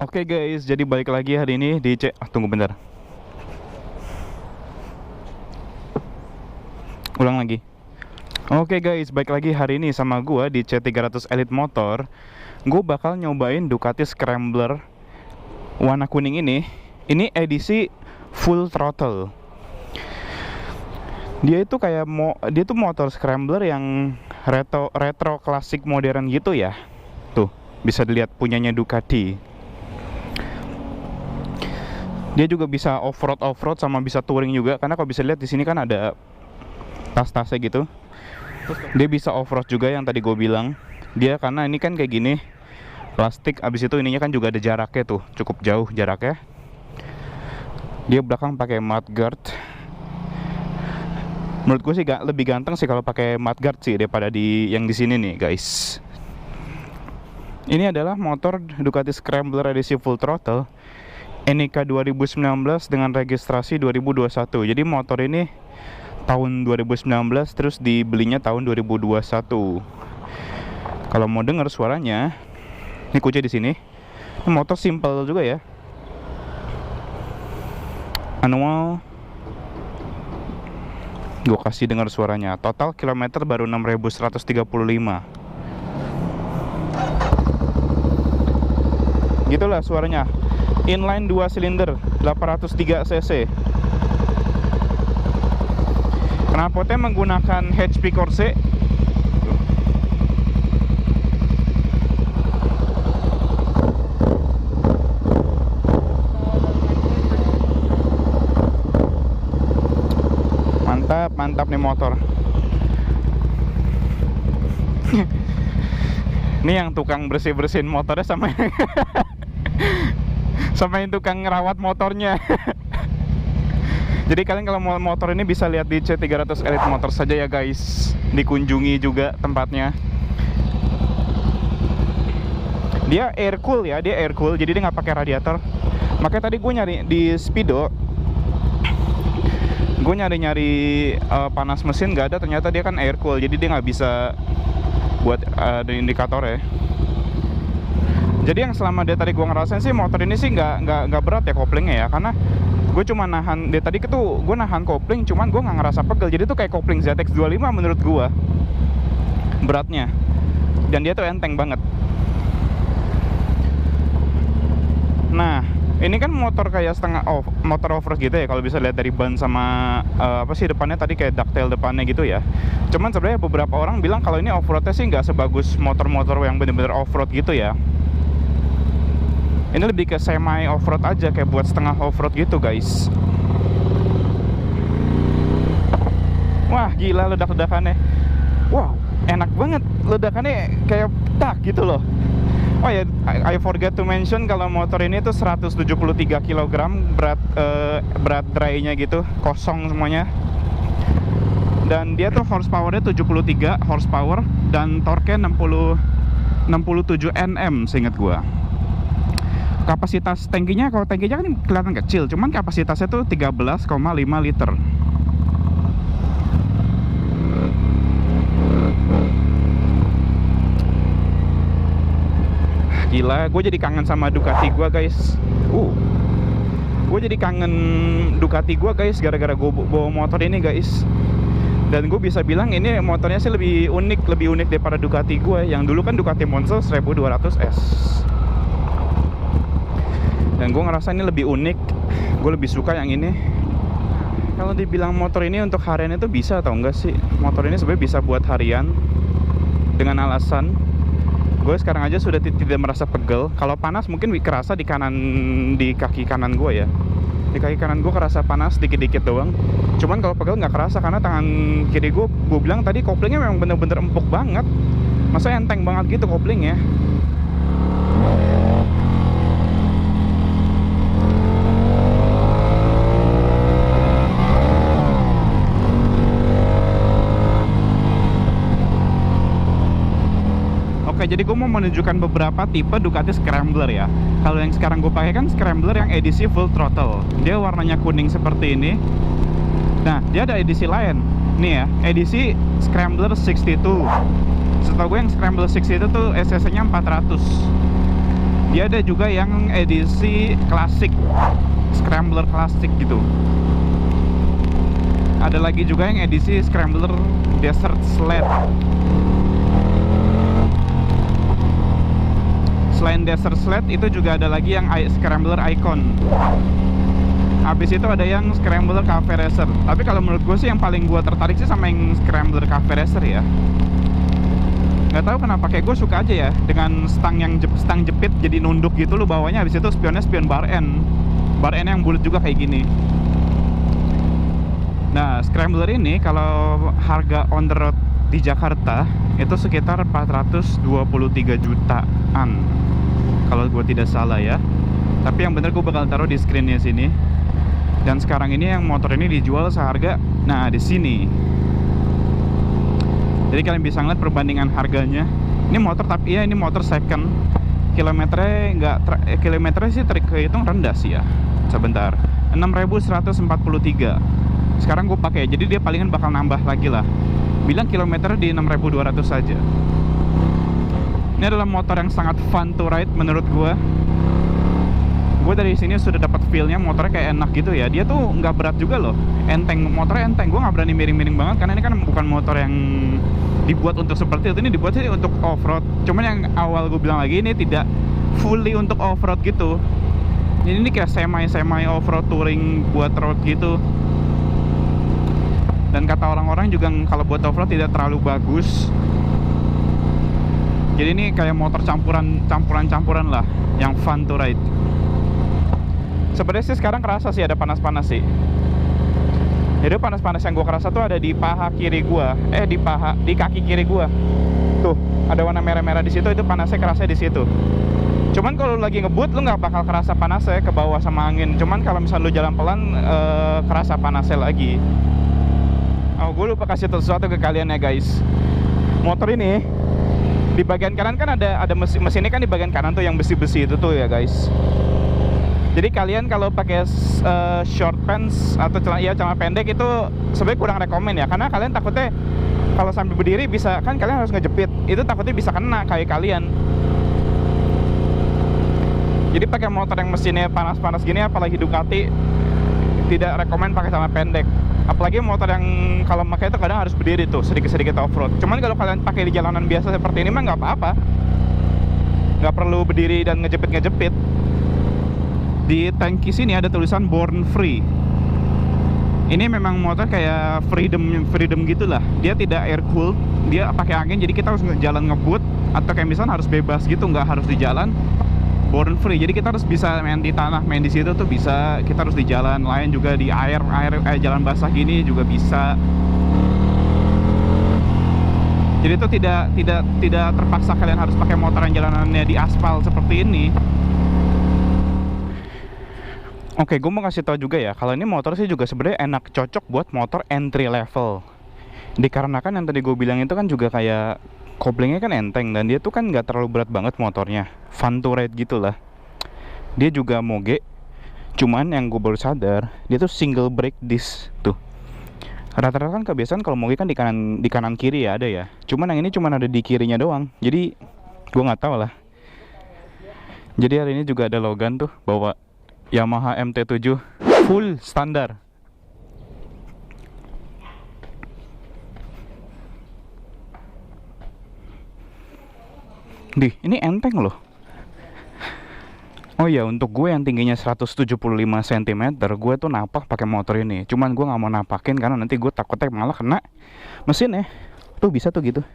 Oke guys, jadi balik lagi hari ini di tunggu bentar. Ulang lagi. Oke guys, balik lagi hari ini sama gua di C300 Elite Motor. Gue bakal nyobain Ducati Scrambler warna kuning ini. Ini edisi full throttle. Dia itu kayak dia tuh motor scrambler yang retro klasik modern gitu ya. Tuh, bisa dilihat punyanya Ducati. Dia juga bisa off-road sama bisa touring juga, karena kalau bisa lihat di sini kan ada tas-tasnya gitu. Dia bisa off-road juga yang tadi gue bilang. Dia karena ini kan kayak gini, plastik, abis itu ininya kan juga ada jaraknya tuh, cukup jauh jaraknya. Dia belakang pakai mudguard. Menurut gue sih lebih ganteng sih kalau pakai mudguard sih daripada yang di sini nih guys. Ini adalah motor Ducati Scrambler edisi full throttle NIK 2019 dengan registrasi 2021. Jadi motor ini tahun 2019 terus dibelinya tahun 2021. Kalau mau denger suaranya, ini kunci di sini. Ini motor simple juga ya. Manual. Gue kasih dengar suaranya. Total kilometer baru 6.135. Gitulah suaranya. Inline 2 silinder 803 cc. Knalpotnya menggunakan HP Corse. Mantap nih motor. Ini yang tukang bersihin motornya sama yang tukang ngerawat motornya. Jadi kalian kalau mau motor ini bisa lihat di C300 Elite Motor saja ya guys. Dikunjungi juga tempatnya. Dia air cool ya, jadi dia nggak pakai radiator. Makanya tadi gue nyari di Speedo, gue nyari panas mesin nggak ada, ternyata dia kan air cool, jadi dia nggak bisa buat ada indikator ya. Jadi yang selama dia tadi gue ngerasain sih motor ini sih nggak berat ya koplingnya ya, karena gue cuma nahan dia tadi tuh, gue nahan kopling, cuman gue nggak ngerasa pegel. Jadi tuh kayak kopling ZX25 menurut gue beratnya, dan dia tuh enteng banget. Nah, ini kan motor kayak motor off-road gitu ya, kalau bisa lihat dari ban sama apa sih depannya tadi kayak ducktail depannya gitu ya. Cuman sebenarnya beberapa orang bilang kalau ini off-roadnya sih nggak sebagus motor-motor yang bener-bener off-road gitu ya. Ini lebih ke semi off-road aja, kayak buat setengah off-road gitu guys. Wah gila ledak-ledakannya. Wow, enak banget ledakannya, kayak tak gitu loh. Oh ya, I forget to mention kalau motor ini tuh 173 kg berat dry-nya gitu, kosong semuanya. Dan dia tuh horsepower-nya 73 horsepower dan torque-nya 67 Nm seingat gua. Kapasitas tangkinya, kalau tangkinya kan kelihatan kecil, cuman kapasitasnya tuh 13,5 liter. Gila, gue jadi kangen sama Ducati gue guys. Gue jadi kangen Ducati gue guys, gara-gara gue bawa motor ini guys. Dan gue bisa bilang ini motornya sih lebih unik daripada Ducati gue. Yang dulu kan Ducati Monster 1200S. Dan gue ngerasa ini lebih unik. Gue lebih suka yang ini. Kalau dibilang motor ini untuk harian itu bisa atau enggak sih? Motor ini sebenarnya bisa buat harian, dengan alasan gue sekarang aja sudah tidak merasa pegel. Kalau panas mungkin kerasa di kaki kanan gue ya. Di kaki kanan gue kerasa panas dikit-dikit doang. Cuman kalau pegel nggak kerasa, karena tangan kiri gue bilang tadi koplingnya memang bener-bener empuk banget. Masa enteng banget gitu koplingnya. Oke, jadi gue mau menunjukkan beberapa tipe Ducati Scrambler ya. Kalau yang sekarang gue pakai kan Scrambler yang edisi full throttle. Dia warnanya kuning seperti ini. Nah, dia ada edisi lain. Nih ya, edisi Scrambler 62. Setahu gue yang Scrambler 62 tuh SCC-nya 400. Dia ada juga yang edisi klasik, Scrambler klasik gitu. Ada lagi juga yang edisi Scrambler Desert Sled. Selain Desert Sled itu juga ada lagi yang Scrambler Icon. Habis itu ada yang Scrambler Cafe Racer. Tapi kalau menurut gue sih yang paling gue tertarik sih sama yang Scrambler Cafe Racer ya. Gak tahu kenapa, kayak gue suka aja ya dengan stang jepit jadi nunduk gitu lo bawahnya. Habis itu spionnya spion bar end yang bulat juga kayak gini. Nah, Scrambler ini kalau harga on the road di Jakarta itu sekitar 423 jutaan kalau gue tidak salah ya. Tapi yang bener gue bakal taruh di screennya sini. Dan sekarang ini yang motor ini dijual seharga, nah di sini. Jadi kalian bisa ngeliat perbandingan harganya. Ini motor, tapi ya ini motor second. Kilometernya sih terhitung rendah sih ya. Sebentar, 6.143. Sekarang gue pakai, jadi dia palingan bakal nambah lagi lah. Bilang kilometer di 6.200 saja. Ini adalah motor yang sangat fun to ride menurut gue. Gue dari sini sudah dapat feel-nya motornya kayak enak gitu ya. Dia tuh nggak berat juga loh, enteng, motornya enteng. Gue nggak berani miring-miring banget karena ini kan bukan motor yang dibuat untuk seperti itu. Ini dibuat sih untuk off-road. Cuman yang awal gue bilang lagi, ini tidak fully untuk off-road gitu. Ini kayak semi off-road touring buat road gitu. Dan kata orang-orang juga kalau buat off-road tidak terlalu bagus. Jadi ini kayak motor campuran lah, yang fun to ride. Sebenarnya sih sekarang kerasa sih ada panas-panas sih. Jadi panas-panas yang gue kerasa tuh ada di paha kiri gue, di kaki kiri gue. Tuh, ada warna merah-merah di situ, itu panasnya kerasa di situ. Cuman kalau lagi ngebut lu nggak bakal kerasa panasnya ke bawah sama angin. Cuman kalau misalnya lu jalan pelan kerasa panasnya lagi. Oh, gue lupa kasih sesuatu ke kalian ya guys. Motor ini di bagian kanan kan ada mesinnya kan di bagian kanan tuh yang besi-besi itu tuh ya guys. Jadi kalian kalau pakai short pants atau celana pendek itu sebenarnya kurang rekomen ya, karena kalian takutnya kalau sambil berdiri bisa, kan kalian harus ngejepit, itu takutnya bisa kena kayak kalian. Jadi pakai motor yang mesinnya panas-panas gini, apalagi Ducati, tidak rekomen pakai celana pendek. Apalagi motor yang kalau pakai itu kadang harus berdiri tuh, sedikit-sedikit off-road. Cuman kalau kalian pakai di jalanan biasa seperti ini mah nggak apa-apa, nggak perlu berdiri dan ngejepit. Di tangki sini ada tulisan Born Free. Ini memang motor kayak freedom gitulah. Dia tidak air cooled, dia pakai angin. Jadi kita harus jalan ngebut atau kayak misalnya harus bebas gitu, nggak harus di jalan. Born Free. Jadi kita harus bisa main di tanah, main di situ tuh bisa. Kita harus di jalan lain juga, di air jalan basah gini juga bisa. Jadi itu tidak terpaksa kalian harus pakai motor yang jalanannya di aspal seperti ini. Oke, gue mau kasih tau juga ya, kalau ini motor sih juga sebenarnya enak, cocok buat motor entry level. Dikarenakan yang tadi gue bilang itu kan juga kayak koplingnya kan enteng, dan dia tuh kan nggak terlalu berat banget motornya, fun to ride gitu lah. Dia juga moge, cuman yang gue baru sadar, dia tuh single brake disc tuh. Rata-rata kan kebiasaan kalau moge kan di kanan kiri ya ada ya, cuman yang ini cuman ada di kirinya doang. Jadi gue nggak tahu lah. Jadi hari ini juga ada Logan tuh bawa Yamaha MT7 full standar. Ini enteng loh. Oh iya, untuk gue yang tingginya 175 cm, gue tuh napak pakai motor ini. Cuman gue nggak mau napakin karena nanti gue takutnya malah kena mesinnya. Tuh bisa tuh gitu.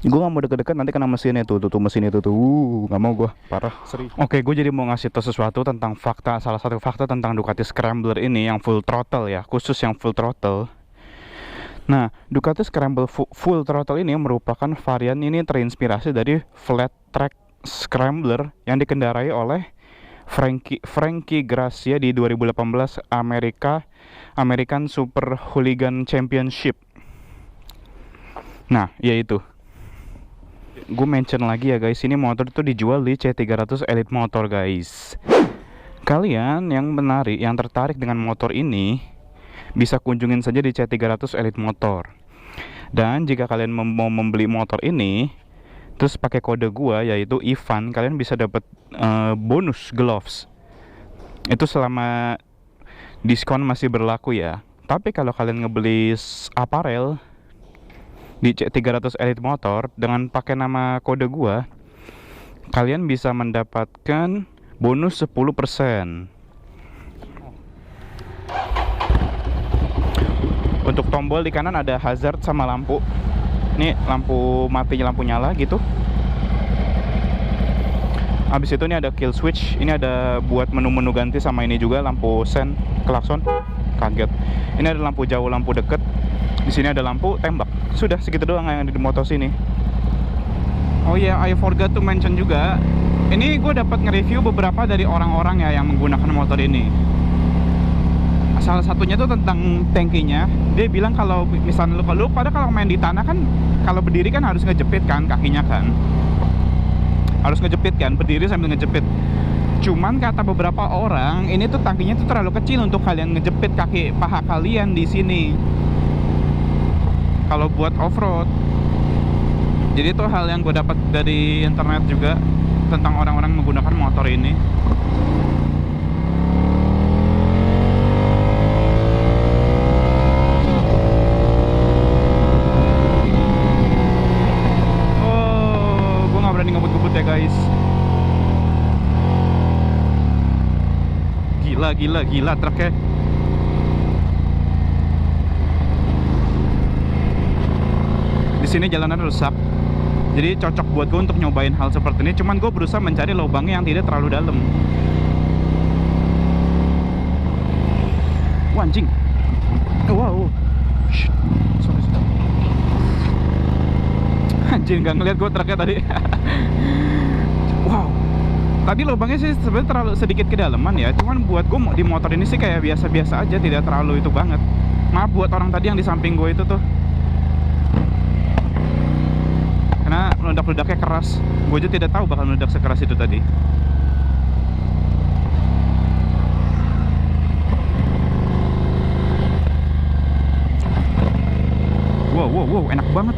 Gue gak mau deket-deket nanti kena mesinnya tuh mesin itu tuh, gak mau gue, parah, serius. Oke, gue jadi mau ngasih tau sesuatu tentang salah satu fakta tentang Ducati Scrambler ini yang full throttle ya, khusus yang full throttle. Nah, Ducati Scrambler full throttle ini merupakan varian ini terinspirasi dari flat track Scrambler yang dikendarai oleh Frankie Gracia di 2018 American Super Hooligan Championship. Nah, yaitu gue mention lagi ya guys, ini motor itu dijual di C300 Elite Motor guys. Kalian yang tertarik dengan motor ini bisa kunjungin saja di C300 Elite Motor. Dan jika kalian mau membeli motor ini, terus pakai kode gua yaitu Ivan, kalian bisa dapat bonus gloves. Itu selama diskon masih berlaku ya. Tapi kalau kalian ngebeli aparel di C300 Elite Motor dengan pakai nama kode gua, kalian bisa mendapatkan bonus 10%. Untuk tombol di kanan ada hazard sama lampu. Ini lampu mati, lampu nyala gitu. Habis itu ini ada kill switch. Ini ada buat menu-menu ganti, sama ini juga lampu sen, klakson. Kaget. Ini ada lampu jauh, lampu deket. Di sini ada lampu tembak. Sudah segitu doang yang ada di motor sini. Oh iya, I forgot to mention juga. Ini gue dapat nge-review beberapa dari orang-orang ya yang menggunakan motor ini. Salah satunya tuh tentang tangkinya. Dia bilang kalau misalnya lu pada kalau main di tanah kan, kalau berdiri kan harus ngejepit kan kakinya kan. Harus ngejepit kan, berdiri sambil ngejepit. Cuman kata beberapa orang, ini tuh tangkinya tuh terlalu kecil untuk kalian ngejepit kaki paha kalian di sini. Kalau buat off-road. Jadi itu hal yang gue dapat dari internet juga tentang orang-orang menggunakan motor ini. Oh, gue nggak berani ngebut-ngebut ya guys. Gila truknya. Di sini jalanan rusak. Jadi cocok buat gue untuk nyobain hal seperti ini. Cuman gue berusaha mencari lubangnya yang tidak terlalu dalam. Wah, anjing. Wow. Sorry. Anjing, gak ngeliat gue truknya tadi. Wow. Tadi lubangnya sih sebenarnya terlalu sedikit kedalaman ya. Cuman buat gue di motor ini sih kayak biasa-biasa aja, tidak terlalu itu banget. Maaf buat orang tadi yang di samping gue itu tuh. Karena meledak-ledaknya keras. Gue aja tidak tahu bakal meledak sekeras itu tadi. Wow, enak banget.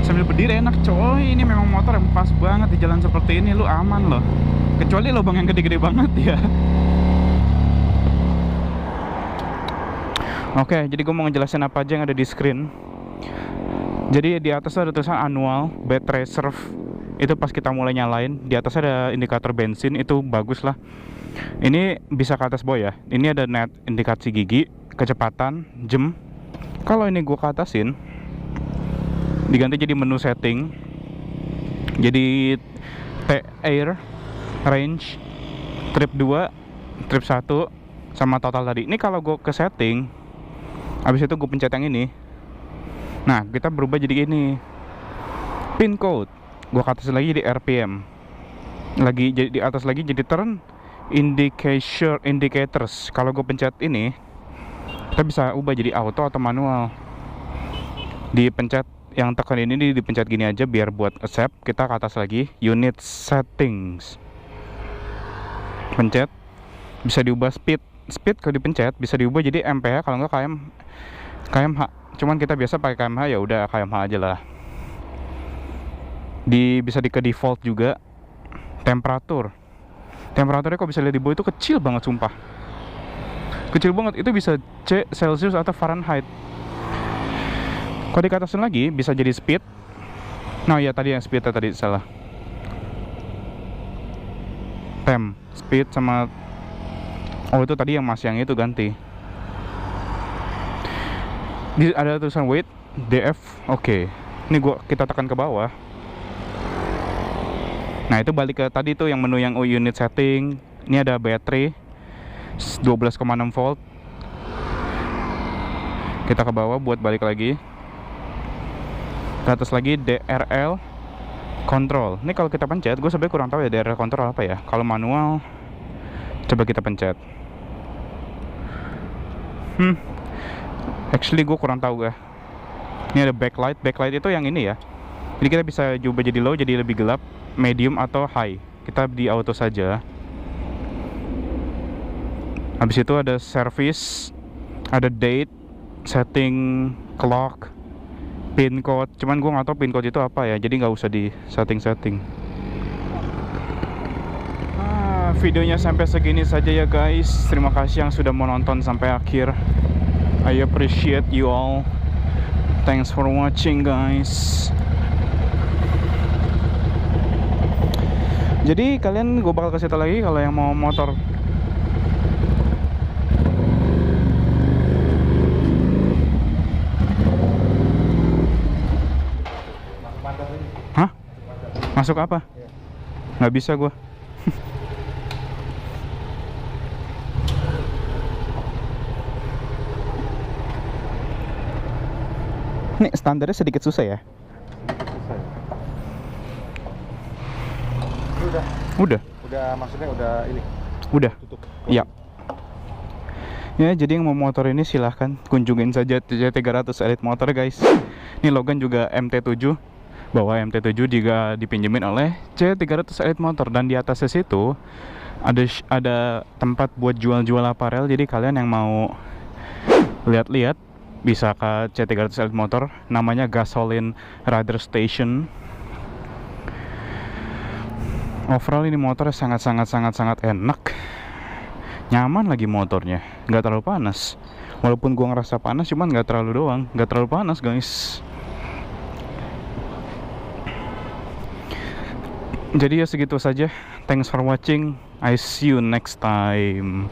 Sambil berdiri enak coy. Ini memang motor yang pas banget di jalan seperti ini. Lu aman loh. Kecuali lubang yang gede-gede banget ya. Oke, jadi gue mau ngejelasin apa aja yang ada di screen. Jadi di atas ada tulisan annual, battery reserve. Itu pas kita mulai nyalain. Di atas ada indikator bensin, itu bagus lah. Ini bisa ke atas bawah ya. Ini ada net indikasi gigi, kecepatan, jam. Kalau ini gue ke atasin, diganti jadi menu setting. Jadi air, range, trip 2, trip 1, sama total tadi. Ini kalau gue ke setting, habis itu gue pencet yang ini. Nah, kita berubah jadi gini. Pin code. Gua ke atas lagi di RPM. Lagi jadi di atas lagi jadi turn indicators. Kalau gue pencet ini, kita bisa ubah jadi auto atau manual. Dipencet yang tekan ini dipencet gini aja biar buat accept. Kita ke atas lagi, unit settings. Pencet. Bisa diubah speed. Speed kalau dipencet bisa diubah jadi mph, kalau enggak kmh. Cuman kita biasa pakai kmh, ya udah kmh aja lah. Bisa ke default juga. Temperaturnya kok bisa lihat di bawah itu kecil banget sumpah. Kecil banget, itu bisa Celsius atau Fahrenheit. Kalau dikatasin lagi bisa jadi speed. Nah ya tadi yang speed tadi salah. Speed sama. Oh itu tadi yang yang itu ganti. Ada tulisan weight, DF, oke. Ini kita tekan ke bawah. Nah itu balik ke tadi tuh yang menu yang unit setting. Ini ada baterai 12,6 volt. Kita ke bawah buat balik lagi. Ke atas lagi DRL control. Ini kalau kita pencet, gue sebenarnya kurang tahu ya DRL control apa ya. Kalau manual, coba kita pencet. Actually gue kurang tahu ya. Ini ada backlight. Backlight itu yang ini ya. Jadi kita bisa coba jadi low, jadi lebih gelap, medium atau high. Kita di auto saja. Habis itu ada service, ada date, setting, clock, pin code, cuman gue nggak tahu pin code itu apa ya, jadi nggak usah di setting. Videonya sampai segini saja ya guys. Terima kasih yang sudah menonton sampai akhir. I appreciate you all. Thanks for watching guys. Jadi kalian, gue bakal kasih tau lagi kalau yang mau motor masuk apa? Nggak bisa gue. Nih standarnya sedikit susah ya. Udah Maksudnya udah ini. Udah. Tutup. Iya. Ya, jadi yang mau motor ini silahkan kunjungin saja C300 Elite Motor guys. Ini Logan juga MT7. Bahwa MT7 juga dipinjemin oleh C300 Elite Motor, dan di atasnya situ ada tempat buat jual-jual aparel. Jadi kalian yang mau lihat-lihat bisa ke C300 Elite Motor, namanya Gasoline Rider Station. Overall ini motornya sangat enak, nyaman lagi motornya, nggak terlalu panas. Walaupun gua ngerasa panas, cuman nggak terlalu panas guys. Jadi ya segitu saja. Thanks for watching. I see you next time.